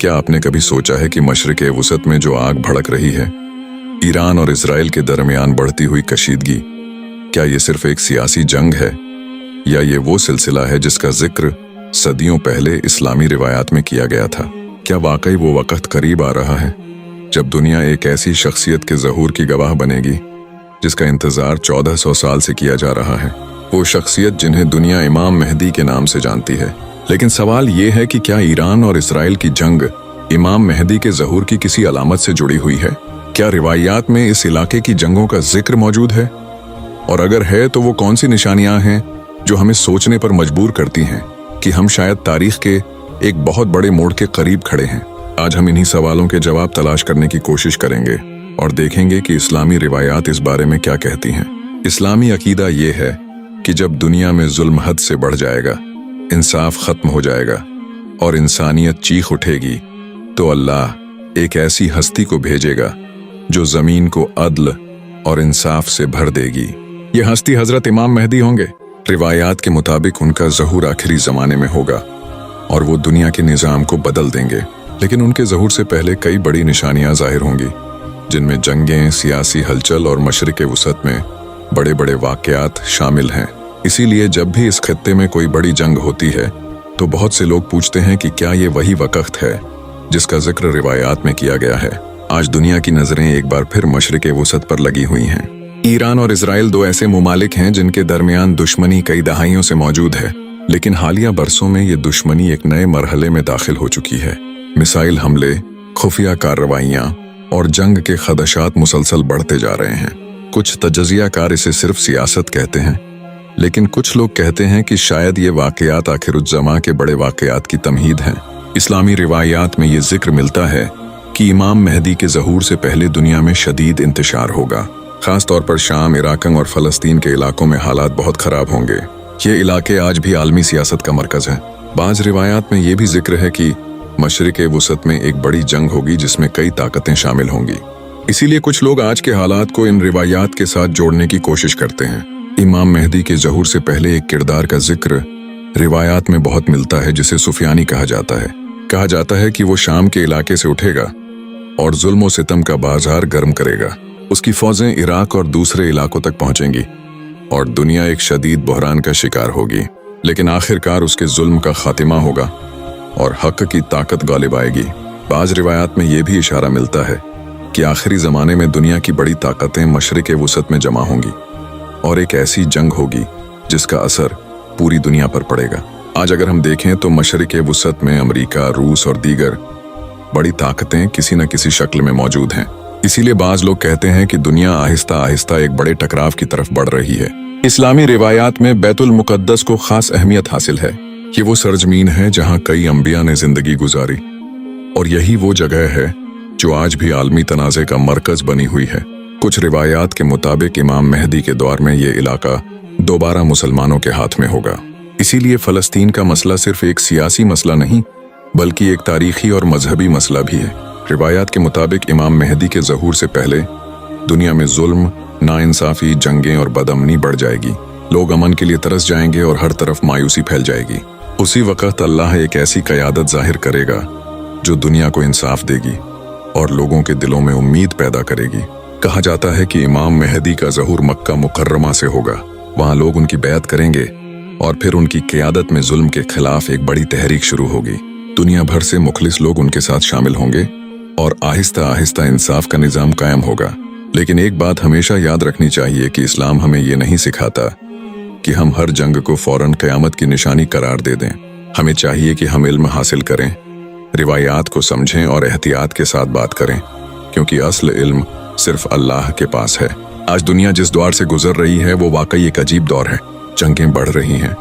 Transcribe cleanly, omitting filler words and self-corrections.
क्या आपने कभी सोचा है कि मशरिक़ वसत में जो आग भड़क रही है, ईरान और इजराइल के दरमियान बढ़ती हुई कशीदगी, क्या ये सिर्फ एक सियासी जंग है या ये वो सिलसिला है जिसका जिक्र सदियों पहले इस्लामी रिवायात में किया गया था? क्या वाकई वो वक्त करीब आ रहा है जब दुनिया एक ऐसी शख्सियत के ज़हूर की गवाह बनेगी जिसका इंतज़ार 1400 साल से किया जा रहा है? वो शख्सियत जिन्हें दुनिया इमाम मेहदी के नाम से जानती है। लेकिन सवाल ये है कि क्या ईरान और इस्राइल की जंग इमाम मेहदी के ज़हूर की किसी अलामत से जुड़ी हुई है? क्या रिवायात में इस इलाके की जंगों का जिक्र मौजूद है? और अगर है तो वो कौन सी निशानियां हैं जो हमें सोचने पर मजबूर करती हैं कि हम शायद तारीख के एक बहुत बड़े मोड़ के करीब खड़े हैं? आज हम इन्हीं सवालों के जवाब तलाश करने की कोशिश करेंगे और देखेंगे कि इस्लामी रिवायात इस बारे में क्या कहती हैं। इस्लामी अकीदा ये है कि जब दुनिया में जुल्म हद से बढ़ जाएगा, इंसाफ खत्म हो जाएगा और इंसानियत चीख उठेगी, तो अल्लाह एक ऐसी हस्ती को भेजेगा जो जमीन को अदल और इंसाफ से भर देगी। ये हस्ती हजरत इमाम मेहदी होंगे। रिवायात के मुताबिक उनका ज़हूर आखिरी ज़माने में होगा और वो दुनिया के निज़ाम को बदल देंगे। लेकिन उनके ज़हूर से पहले कई बड़ी निशानियां ज़ाहिर होंगी, जिनमें जंगें, सियासी हलचल और मशरिक़ वसत में बड़े बड़े वाक़यात शामिल हैं। इसीलिए जब भी इस खित्ते में कोई बड़ी जंग होती है तो बहुत से लोग पूछते हैं कि क्या ये वही वक्त है जिसका जिक्र रिवायात में किया गया है। आज दुनिया की नज़रें एक बार फिर मशरिक़ वसत पर लगी हुई हैं। ईरान और इजराइल दो ऐसे मुमालिक हैं जिनके दरमियान दुश्मनी कई दहाइयों से मौजूद है, लेकिन हालिया बरसों में ये दुश्मनी एक नए मरहले में दाखिल हो चुकी है। मिसाइल हमले, खुफिया कार्रवाइयाँ और जंग के खदशात मुसलसल बढ़ते जा रहे हैं। कुछ तजज़ियाकार इसे सिर्फ सियासत कहते हैं, लेकिन कुछ लोग कहते हैं कि शायद ये वाक़यात आखिरुज़्ज़मा के बड़े वाक़यात की तमहीद हैं। इस्लामी रिवायात में ये जिक्र मिलता है कि इमाम मेहदी के ज़हूर से पहले दुनिया में शदीद इंतशार होगा। ख़ास तौर पर शाम, इराक और फ़लस्तीन के इलाकों में हालात बहुत ख़राब होंगे। ये इलाके आज भी आलमी सियासत का मरकज़ हैं। बाज़ रिवायात में ये भी जिक्र है कि मशरिक़ वसत में एक बड़ी जंग होगी जिसमें कई ताकतें शामिल होंगी। इसीलिए कुछ लोग आज के हालात को इन रिवायात के साथ जोड़ने की कोशिश करते हैं। इमाम मेहदी के ज़हूर से पहले एक किरदार का जिक्र रिवायात में बहुत मिलता है जिसे सुफियानी कहा जाता है। कहा जाता है कि वो शाम के इलाके से उठेगा और जुल्म व सितम का बाजार गर्म करेगा। उसकी फौजें इराक और दूसरे इलाकों तक पहुंचेंगी और दुनिया एक शदीद बहरान का शिकार होगी। लेकिन आखिरकार उसके जुल्म का खातिमा होगा और हक की ताकत गालिब आएगी। बाज़ रिवायात में यह भी इशारा मिलता है कि आखिरी ज़माने में दुनिया की बड़ी ताकतें मशरिक़ वसत में जमा होंगी और एक ऐसी जंग होगी जिसका असर पूरी दुनिया पर पड़ेगा। आज अगर हम देखें तो मशरिक़ वसत में अमेरिका, रूस और दीगर बड़ी ताकतें किसी न किसी शक्ल में मौजूद हैं। इसीलिए बाज़ लोग कहते हैं कि दुनिया आहिस्ता आहिस्ता एक बड़े टकराव की तरफ बढ़ रही है। इस्लामी रिवायात में बैतुल मुक़द्दस को खास अहमियत हासिल है। ये वो सरजमीन है जहाँ कई अंबिया ने जिंदगी गुजारी और यही वो जगह है जो आज भी आलमी तनाज़े का मरकज़ बनी हुई है। कुछ रिवायात के मुताबिक इमाम मेहदी के दौर में ये इलाका दोबारा मुसलमानों के हाथ में होगा। इसीलिए फ़लस्तीन का मसला सिर्फ एक सियासी मसला नहीं बल्कि एक तारीखी और मजहबी मसला भी है। रिवायात के मुताबिक इमाम मेहदी के ज़हूर से पहले दुनिया में जुल्म, नाइंसाफ़ी, जंगें और बदअमनी बढ़ जाएगी। लोग अमन के लिए तरस जाएंगे और हर तरफ मायूसी फैल जाएगी। उसी वक्त अल्लाह एक ऐसी क़यादत ज़ाहिर करेगा जो दुनिया को इंसाफ देगी और लोगों के दिलों में उम्मीद पैदा करेगी। कहा जाता है कि इमाम मेहदी का ज़हूर मक्का मुकर्रमा से होगा। वहाँ लोग उनकी बैत करेंगे और फिर उनकी क़यादत में जुल्म के खिलाफ एक बड़ी तहरीक शुरू होगी। दुनिया भर से मुखलिस लोग उनके साथ शामिल होंगे और आहिस्ता आहिस्ता इंसाफ का निज़ाम कायम होगा। लेकिन एक बात हमेशा याद रखनी चाहिए कि इस्लाम हमें ये नहीं सिखाता कि हम हर जंग को फौरन क़यामत की निशानी करार दे दें। हमें चाहिए कि हम इल्म हासिल करें, रिवायात को समझें और एहतियात के साथ बात करें, क्योंकि असल इल्म सिर्फ अल्लाह के पास है। आज दुनिया जिस दौर से गुजर रही है वो वाकई एक अजीब दौर है। जंगें बढ़ रही हैं,